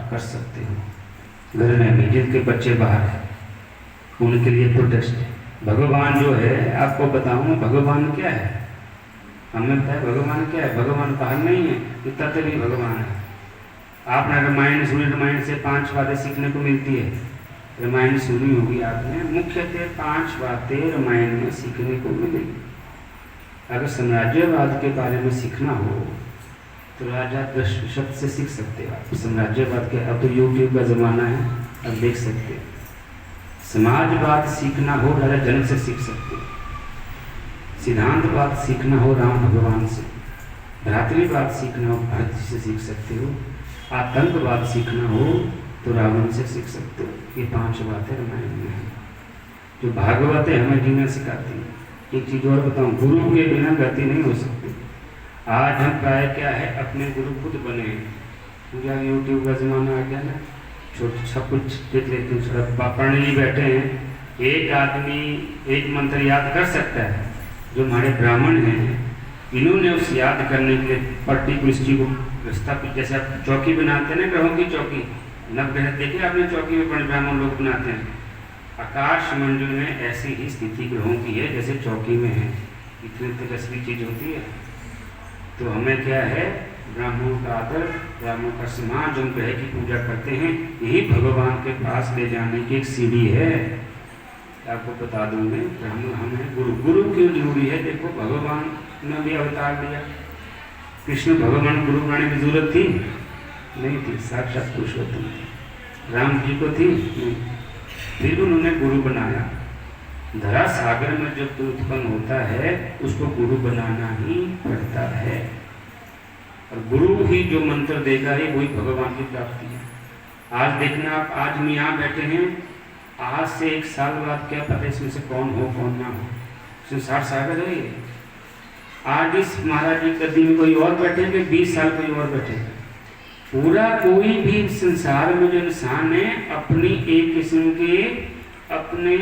आप कर सकते हो। घर में भी जिनके बच्चे बाहर हैं उनके लिए प्रोटेस्ट है। भगवान जो है, आपको बताऊँ भगवान क्या है, हमें बताया भगवान क्या है। भगवान बाहर नहीं है, ये तत्व भी भगवान है। आपने रामायण सुनी, रामायण से 5 बातें सीखने को मिलती है। रामायण सुनी होगी आपने, मुख्यतः 5 बातें रामायण में सीखने को मिलेगी। अगर साम्राज्यवाद के बारे में सीखना हो तो राजा दशरथ से सीख सकते हो आप साम्राज्यवाद के। अब तो यूट्यूब का ज़माना है, अब देख सकते हो। समाजवाद सीखना हो राजा जनक से सीख सकते हो। सिद्धांतवाद सीखना हो राम भगवान से। भ्रातृवाद सीखना हो भरत जी से सीख सकते हो। आतंकवाद सीखना हो तो रावण से सीख सकते हो। ये 5 बातें रामायण में हैं जो भागवत है हमें जीना सिखाती है। एक चीज़ और बताऊँ, गुरु के बिना गति नहीं हो सकती। आज हम प्राय क्या है, अपने गुरु खुद बने हैं। क्योंकि अब यूट्यूब का ज़माना आ गया ना, छोटे सब कुछ देख लेते हैं। पढ़ने ही बैठे हैं, एक आदमी एक मंत्र याद कर सकता है। जो हमारे ब्राह्मण हैं इन्होंने उस याद करने के लिए पर्टिकुलर चीज को स्थापित, जैसे आप चौकी बनाते हैं ना, ग्रहों की चौकी, नवग्रह देखिए आपने चौकी में ब्राह्मण लोग बनाते हैं। आकाश मंडल में ऐसी ही स्थिति ग्रहों की है जैसे चौकी में है। इतनी तेजस्वी चीज होती है। तो हमें क्या है, ब्राह्मणों का आदर, ब्राह्मणों का सम्मान, जो ग्रह की पूजा करते हैं, यही भगवान के पास ले जाने की एक सीढ़ी है। आपको बता दूंगे, ब्राह्मण हमें गुरु क्यों जरूरी है। देखो भगवान ने भी अवतार लिया, कृष्ण भगवान गुरु बनाने की जरूरत थी नहीं थी, साक्षात पुरुषोत्तम थे। राम जी को थी नहीं, फिर उन्होंने गुरु बनाया। धरा सागर में जब दूध उत्पन्न होता है उसको गुरु बनाना ही पड़ता है। और गुरु ही जो मंत्र देगा ही वही भगवान की प्राप्ति है। आज देखना आप, आज हम यहाँ बैठे हैं, आज से 1 साल बाद क्या पता इसमें से कौन हो कौन ना हो। संसार सागर है ये। आज इस महाराज जी गद्दी में कोई और बैठेंगे, 20 साल कोई और बैठेगा। पूरा कोई भी संसार में जो इंसान है अपनी एक किस्म के अपने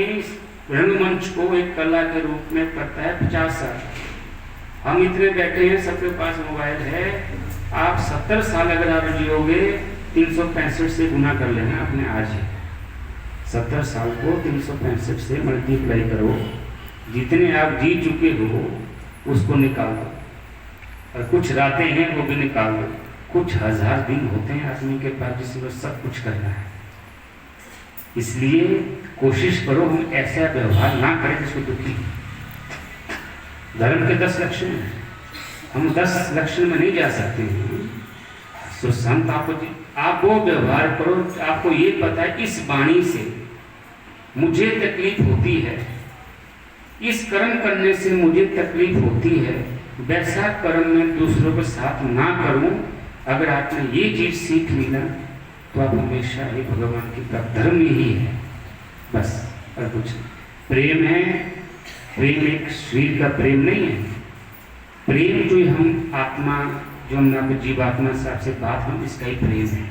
रंगमंच को एक कला के रूप में करता है 50 साल। हम इतने बैठे हैं, सबके पास मोबाइल है। आप 70 साल अगर आप जियोगे 365 से गुना कर लेना अपने आज ही। 70 साल को 365 से मल्टीप्लाई करो, जितने आप जी चुके हो उसको निकाल दो, और कुछ रातें हैं वो भी निकाल दो। कुछ 1000 दिन होते हैं आदमी के पास जिसमें सब कुछ करना है। इसलिए कोशिश करो हम ऐसा व्यवहार ना करें जिसको दुखी। धर्म के 10 लक्षण हैं, हम 10 लक्षण में नहीं जा सकते हैं। तो संत आप वो व्यवहार करो, आपको ये पता है इस वाणी से मुझे तकलीफ होती है, इस कर्म करने से मुझे तकलीफ होती है, वैसा कर्म मैं दूसरों के साथ ना करूं। अगर आपने ये चीज सीख ली ना तो आप हमेशा ही भगवान की प्राप्त। धर्म यही है बस, और कुछ प्रेम है। प्रेम एक शरीर का प्रेम नहीं है। प्रेम जो हम आत्मा, जो हम जीवात्मा से आपसे बात हम, इसका ही प्रेम है।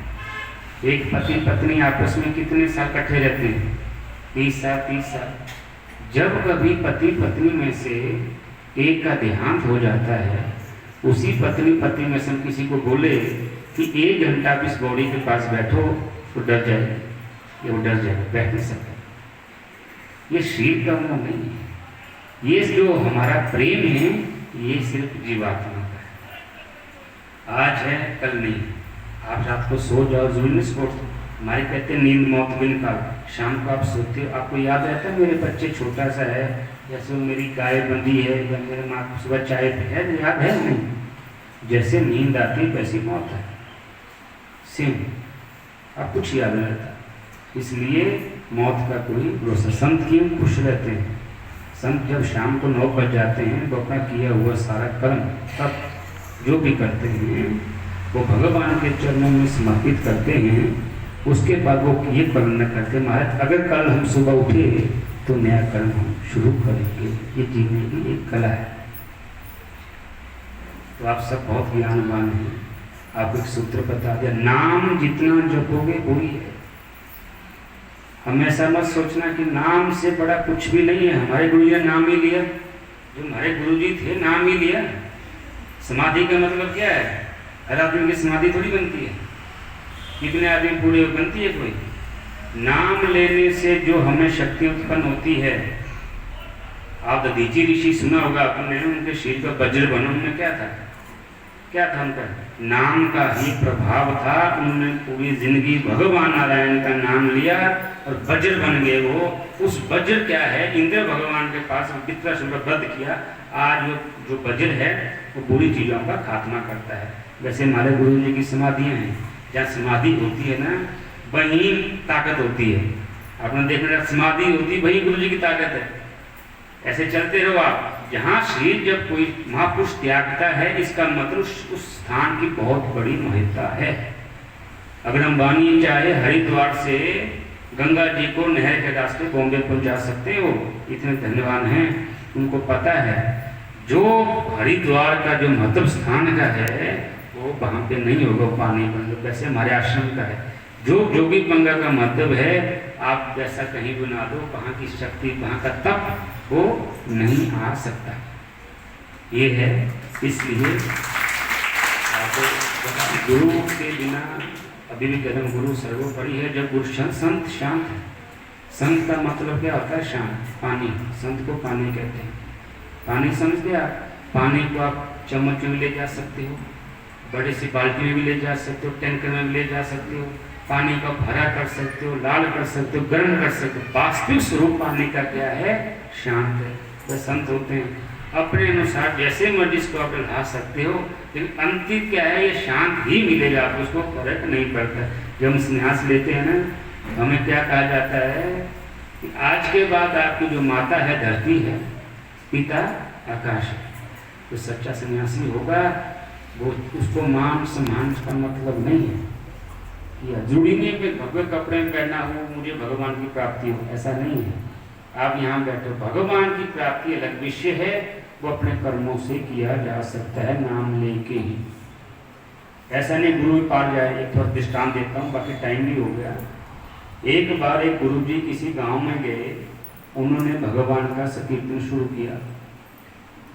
एक पति पत्नी आपस में कितने साल इकट्ठे रहते हैं, 20 साल 30 साल। जब कभी पति पत्नी में से एक का देहांत हो जाता है, उसी पति में से हम किसी को बोले कि 1 घंटा आप इस बॉडी के पास बैठो तो डर जाए, ये वो डर जाए, बैठ नहीं सकता। ये शरीर का मोह नहीं है। ये जो हमारा प्रेम है ये सिर्फ जीवात्मा का है। आज है कल नहीं। आप रात को सो जाओ, जरूरी नहीं सो। हमारे कहते हैं नींद मौत भी निकाल। शाम को आप सोते हो, आपको याद रहता है मेरे बच्चे छोटा सा है, जैसे मेरी गाय बंधी है, या मेरे माँ को सुबह चाय पे है, याद है नहीं। जैसे नींद आती है वैसी मौत है, सेम। अब कुछ याद नहीं रहता, इसलिए मौत का कोई भरोसा। संत क्यों खुश रहते हैं? संत जब शाम को 9 बज जाते हैं वो अपना किया हुआ सारा कर्म तब जो भी करते हैं वो भगवान के चरणों में समर्पित करते हैं। उसके बाद वो ये कर्म करते हैं, महाराज अगर कल हम सुबह उठे तो नया कर्म हम शुरू करेंगे। ये जीने की एक कला है। तो आप सब बहुत ज्ञानवान हैं। आपको एक सूत्र बता दिया, नाम जितना जपोगे वही है। हमेशा मत सोचना कि नाम से बड़ा कुछ भी नहीं है। हमारे गुरु जी ने नाम ही लिया, जो हमारे गुरु जी थे नाम ही लिया। समाधि का मतलब क्या है? हर आदमी की समाधि थोड़ी बनती है। कितने आदमी पूरे बनती है कोई? नाम लेने से जो हमें शक्ति उत्पन्न होती है, आप दधीची ऋषि सुना होगा आपने, उनके शील का वज्र बना, उनमें क्या था? क्या था उनका? नाम का ही प्रभाव था। उन्होंने पूरी जिंदगी भगवान नारायण का नाम लिया और वज्र बन गए वो। उस वज्र क्या है? इंद्र भगवान के पास वित्रसुर को वध किया। आज जो वज्र है वो बुरी चीज़ों का खात्मा करता है। वैसे हमारे गुरु जी की समाधियाँ हैं, जहाँ समाधि होती है ना, वहीं ताकत होती है। आपने देखना, समाधि होती वहीं गुरु जी की ताकत है। ऐसे चलते रहो आप। जहाँ शरीर जब कोई महापुरुष त्यागता है, इसका मतलब उस स्थान की बहुत बड़ी महत्ता है। अगर हम बानी चाहे हरिद्वार से गंगा जी को नहर के रास्ते बॉम्बे पहुंचा सकते हो, इतने धन्यवान हैं, उनको पता है। जो हरिद्वार का जो महत्व स्थान का है वो वहाँ पे नहीं होगा पानी बन। वैसे हमारे आश्रम का है। जो जोगी पंगा का महत्व है, आप जैसा कहीं बना दो, वहाँ की शक्ति, वहाँ का तप वो नहीं आ सकता। ये है, इसलिए गुरु के बिना अभी भी कदम गुरु सर्वोपरि है। जब गुरु संत शांत है। संत का मतलब क्या होता है? शांत। पानी, संत को पानी कहते हैं। पानी समझ गया? पानी को आप चम्मच में ले जा सकते हो, बड़े सी बाल्टी में भी ले जा सकते हो, टैंकर में भी ले जा सकते हो। पानी को भरा कर सकते हो, लाल कर सकते हो, गर्म कर सकते हो। वास्तविक स्वरूप पानी का क्या है? शांत है। वह संत होते हैं। अपने अनुसार जैसे मर्जी इसको आप ला सकते हो, लेकिन अंतिम क्या है? ये शांत ही मिलेगा आपको, उसको फर्क नहीं पड़ता। जब हम संन्यास लेते हैं ना, हमें क्या कहा जाता है कि आज के बाद आपकी जो माता है धरती है, पिता आकाश है। तो सच्चा सन्यासी होगा वो, उसको मान सम्मान का मतलब नहीं है कि जरूरी नहीं कि भगवे कपड़े में पहनना हो, मुझे भगवान की प्राप्ति हो, ऐसा नहीं है। आप यहाँ बैठो, भगवान की प्राप्ति अलग विषय है, वो अपने कर्मों से किया जा सकता है, नाम लेके ही। ऐसा नहीं गुरु पार जाए। एक थोड़ा दृष्टांत देता हूँ, बाकी टाइम भी हो गया। एक बार एक गुरुजी किसी गांव में गए, उन्होंने भगवान का संकीर्तन शुरू किया।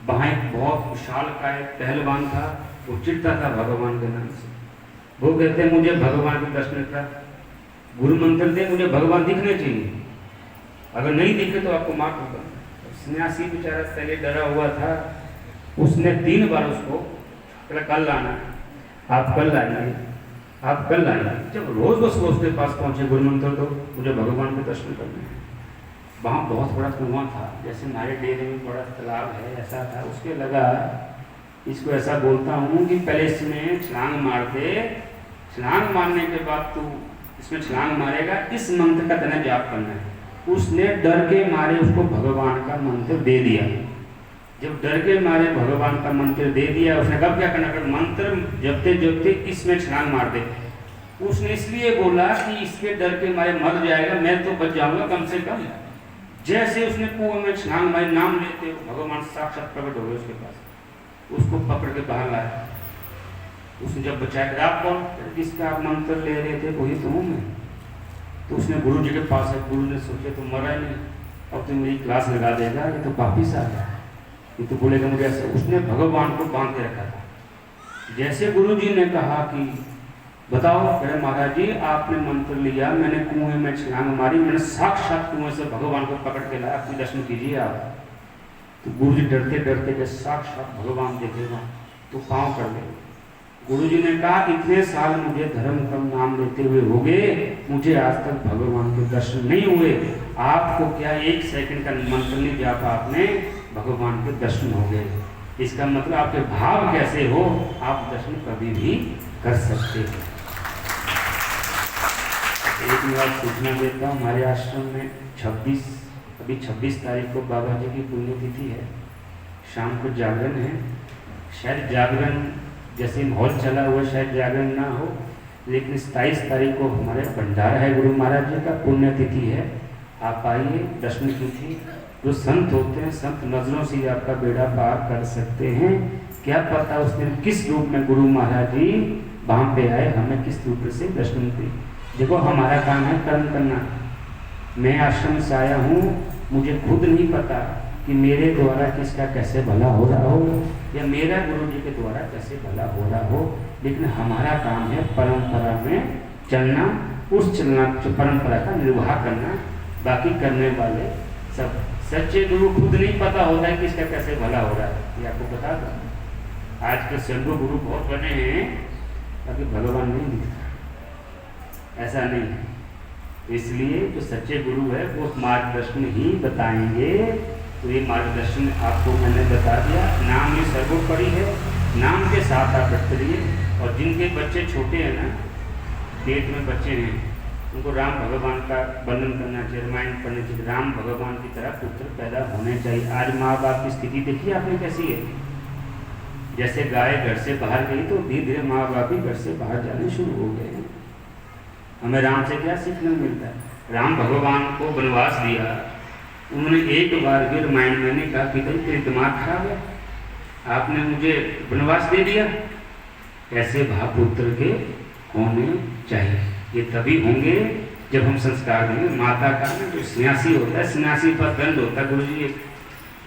वहाँ एक बहुत विशाल का एक पहलवान था, वो चिढ़ता था भगवान के नाम से। वो कहते हैं मुझे भगवान के दर्शन का गुरु मंत्र दे, मुझे भगवान दिखने चाहिए, अगर नहीं दिखे तो आपको माफ होगा। सन्यासी बेचारा पहले डरा हुआ था, उसने 3 बार उसको कल लाना, आप कल लाइए, आप कल लाइए। जब रोज बस वो उसके पास पहुंचे, गुरु मंत्र तो मुझे भगवान के दर्शन करने हैं। वहाँ बहुत बड़ा कुआं था, जैसे हमारे डेरे में बड़ा तालाब है, ऐसा था। उसके लगा, इसको ऐसा बोलता हूँ कि पहले इसमें छलांग मार दे, छलांग मारने के बाद तू इसमें छलांग मारेगा, इस मंत्र का तेने जाप करना है। उसने डर के मारे उसको भगवान का मंत्र दे दिया। जब डर के मारे भगवान का मंत्र दे दिया, उसने कब क्या करना? मंत्र जपते जपते इसमें छलांग मार दे। उसने इसलिए बोला कि इसके डर के मारे मर जाएगा, मैं तो बच जाऊंगा कम से कम। जैसे उसने कुएं में छलांग मारी, नाम लेते भगवान साक्षात प्रकट हो गए उसके पास। उसको पकड़ के बाहर लाया। उसने जब बचाया, आप कौन? जिसका आप मंत्र ले रहे थे वही तो हूँ मैं। तो उसने गुरु जी के पास है। गुरु ने सोचा तो मरा ही नहीं, अब तो मेरी क्लास लगा देगा, ये तो वापिस आ गया, ये तो बोलेगा मुझे ऐसा। उसने भगवान को बांध के रखा था। जैसे गुरु जी ने कहा कि बताओ, अरे महाराज जी आपने मंत्र लिया, मैंने कुएं में छलांग मारी, मैंने साक्षात कुएं से भगवान को पकड़ के लाया, अपने दर्शन कीजिए आप। तो गुरु जी डरते डरते के साक्षात भगवान देखेगा तो पाँव कर गए। गुरु जी ने कहा इतने साल मुझे धर्म का नाम लेते हुए हो गए, मुझे आज तक भगवान के दर्शन नहीं हुए। आपको क्या 1 सेकंड का मंत्र नहीं जाप, आपने भगवान के दर्शन हो गए। इसका मतलब आपके भाव कैसे हो, आप दर्शन कभी भी कर सकते हैं। एक बात सूचना देता हूँ, हमारे आश्रम में 26 तारीख को बाबा जी की पुण्यतिथि है। शाम को जागरण है। शायद जागरण जैसे माहौल चला हुआ, शायद जागरण ना हो, लेकिन 27 तारीख को हमारे भंडारा है, गुरु महाराज जी का पुण्यतिथि है। आप आइए, दर्शन कीजिए। जो संत होते हैं, संत नजरों से आपका बेड़ा पार कर सकते हैं। क्या पता उस दिन किस रूप में गुरु महाराज जी वहाँ पे आए, हमें किस रूप से दर्शन दिए। देखो हमारा काम है कर्म करना। मैं आश्रम से आया हूँ, मुझे खुद नहीं पता कि मेरे द्वारा किसका कैसे भला हो रहा हो, या मेरा गुरु जी के द्वारा कैसे भला हो रहा हो, लेकिन हमारा काम है परंपरा में चलना, उस चलना परंपरा का निर्वाह करना, बाकी करने वाले सब। सच्चे गुरु खुद नहीं पता होता है कि इसका कैसे भला हो रहा है, ये आपको बता दो। आज के शंभु गुरु बहुत बने हैं, बाकी भगवान नहीं दिखता, ऐसा नहीं है। इसलिए जो सच्चे गुरु है वो मार्गदर्शन ही बताएंगे। तो ये मार्गदर्शन आपको मैंने बता दिया। नाम ये सर्वोपरि है, नाम के साथ आप रखते रहिए। और जिनके बच्चे छोटे हैं ना, पेट में बच्चे हैं, उनको राम भगवान का वर्णन करना चाहिए, रामायण पढ़नी चाहिए। राम भगवान की तरह पुत्र पैदा होने चाहिए। आज माँ बाप की स्थिति देखिए आपने कैसी है। जैसे गाय घर से बाहर गई तो धीरे धीरे माँ बाप भी घर से बाहर जाने शुरू हो गए हैं। हमें राम से क्या सीखने मिलता है? राम भगवान को वनवास दिया, उन्होंने एक बार भी रामायण मैंने कहा कि भाई तेरे दिमाग खराब है, आपने मुझे वनवास दे दिया। ऐसे भावपुत्र के होने चाहिए। ये तभी होंगे जब हम संस्कार देंगे। माता का ना जो सन्यासी होता है, सन्यासी पर दंड होता है। गुरु जी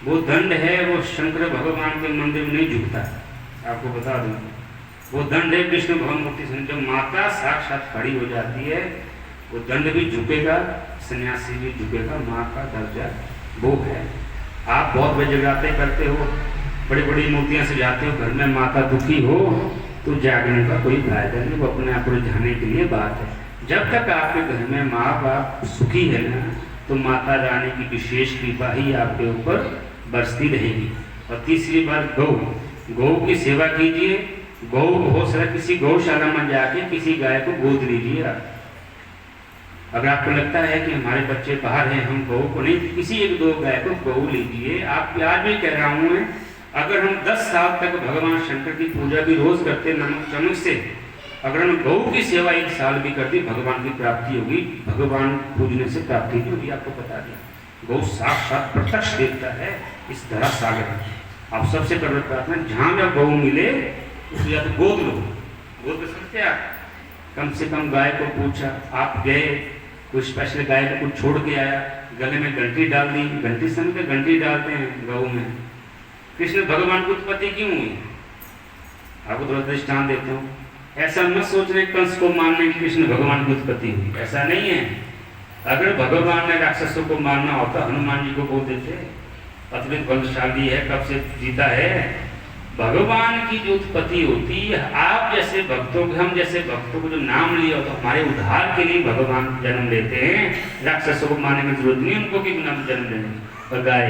वो दंड है, वो शंकर भगवान के मंदिर में नहीं झुकता। आपको बता दूं, वो दंड है कृष्ण भगवती से। जब माता साक्षात खड़ी हो जाती है, वो दंड भी झुकेगा, सन्यासी भी झुकेगा। माँ का दर्जा वो है। आप बहुत बड़े जगराते करते हो, बड़ी बड़ी मूर्तियां सजाते हो, घर में माता दुखी हो तो जागने का कोई फायदा नहीं। वो अपने आप को रिझाने के लिए बात है। जब तक आपके घर में माँ बाप सुखी है ना, तो माता रानी की विशेष कृपा ही आपके ऊपर बरसती रहेगी। और तीसरी बात, गौ की सेवा कीजिए। गौ हो सकता किसी गौशाला में जाके किसी गाय को गोद लीजिए आप। अगर आपको लगता है कि हमारे बच्चे बाहर हैं, हम गौ को नहीं, किसी एक दो गाय को गौ लीजिए आप। प्यार भी कह रहा हूँ मैं, अगर हम 10 साल तक भगवान शंकर की पूजा भी रोज करते नमक चमक से, अगर हम गौ की सेवा 1 साल भी करते, भगवान की प्राप्ति होगी। भगवान पूजने से प्राप्ति नहीं होगी, आपको बता दिया। गौ साक्षात प्रत्यक्ष देखता है इस धरा सागर में। आप सबसे कर प्रार्थना, जहाँ जहाँ गौ मिले उसको या तो गोद लो। गोद कर सकते आप? कम से कम गाय को पूछा, आप गए कोई स्पेशल गाय को कुछ छोड़ के आया, गले में घंटी डाल दी। घंटी समझ के घंटी डालते हैं गौ में। कृष्ण भगवान की उत्पत्ति क्यों हुई? आपको थोड़ा दृष्टांत देता हूँ। ऐसा मत सोच रहे कंस को मारने की कृष्ण भगवान की उत्पत्ति हुई, ऐसा नहीं है। अगर भगवान ने राक्षसों को मारना होता, हनुमान जी को बोल देते, अत्यंत बलशाली है, कब से जीता है। भगवान की जो उत्पत्ति होती है, आप जैसे भक्तों को, हम जैसे भक्तों को जो नाम लिया हो तो हमारे उद्धार के लिए भगवान जन्म लेते हैं। राक्षसों को मारने की जरूरत नहीं उनको कि नाम जन्म लेने। और गाय,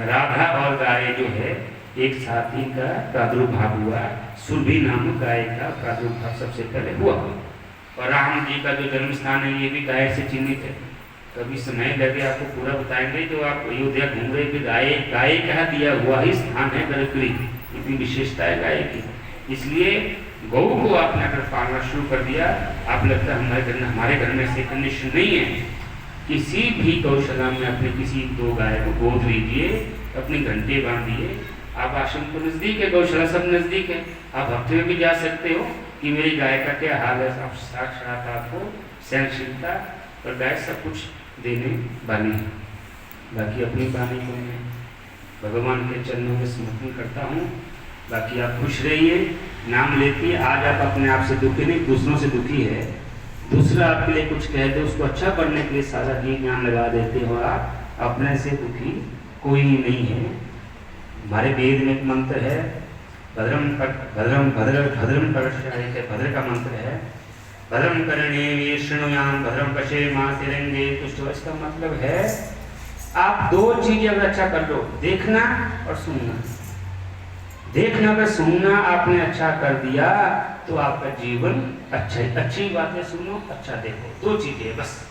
राधा और गाय जो है एक साथ ही का प्रादुर्भाव हुआ। सुरभि नामक गाय का प्रादुर्भाव सबसे पहले हुआ। और राम जी का जो जन्म स्थान है ये भी गाय से चिन्हित है। कभी समय लगे आपको पूरा बताएंगे। जो आप अयोध्या घूम रहे, गाय कहा दिया हुआ ही स्थान है गरकरी, इतनी विशेषता है गाय की। इसलिए गौ को आपने अगर पालना शुरू कर दिया, आप लगता है हमारे घर में से कंडीशन नहीं है, किसी भी गौशाला में अपने किसी 2 गाय को गोद लीजिए, अपने घंटे बांधिए। आप आश्रम तो नजदीक है, गौशाला सब नजदीक है, आप हफ्ते में भी जा सकते हो कि मेरी गाय का क्या हाल है। आप साक्षात आपको सहनशीलता और गाय सब कुछ देने वाली है। बाकी अपनी वाणी को मैं भगवान के चरणों में समर्पण करता हूँ। बाकी आप खुश रहिए, नाम लेती। आज आप अपने आप से दुखी नहीं, दूसरों से दुखी है। दूसरा आपके लिए कुछ कह दे, उसको अच्छा करने के लिए सारा जी ज्ञान लगा देते हो आप। अपने से दुखी कोई नहीं है। हमारे वेद में एक मंत्र है, भद्रम भद्र का मंत्र है, भद्रम कर्णे शृणुयाम भद्रम पश्येमा तिरंगे तुष्ट। इसका मतलब है आप 2 चीजें अगर अच्छा कर लो, देखना और सुनना। देखना और सुनना आपने अच्छा कर दिया तो आपका जीवन अच्छा, अच्छी बातें सुनो, अच्छा देखो, 2 चीजें बस।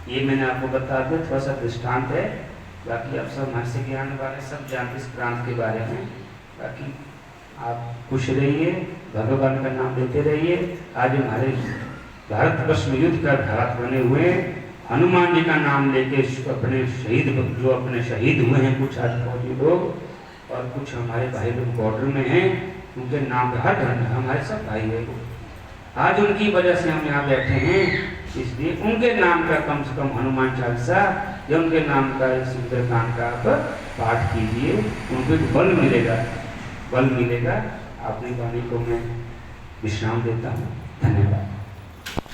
ये मैंने आपको बता दिया, थोड़ा सा दृष्टांत है। बाकी आप सब हमारे से ज्ञान वाले सब जानते इस प्रांत के बारे में। बाकी आप खुश रहिए, भगवान का नाम लेते रहिए। आज हमारे भारतवर्ष में युद्ध कर घात बने हुए हनुमान जी का नाम लेके अपने शहीद, जो अपने शहीद हुए हैं, कुछ आज फौजी लोग और कुछ हमारे भाई लोग बॉर्डर में हैं, उनके नाम हर धर्म हमारे सब भाई है। आज उनकी वजह से हम यहाँ बैठे हैं, इसलिए उनके नाम का कम से कम हनुमान चालीसा या उनके नाम का सुंदरकांड का आप पाठ कीजिए, उनको बल मिलेगा, बल मिलेगा। अपनी वाणी को मैं विश्राम देता हूँ। धन्यवाद।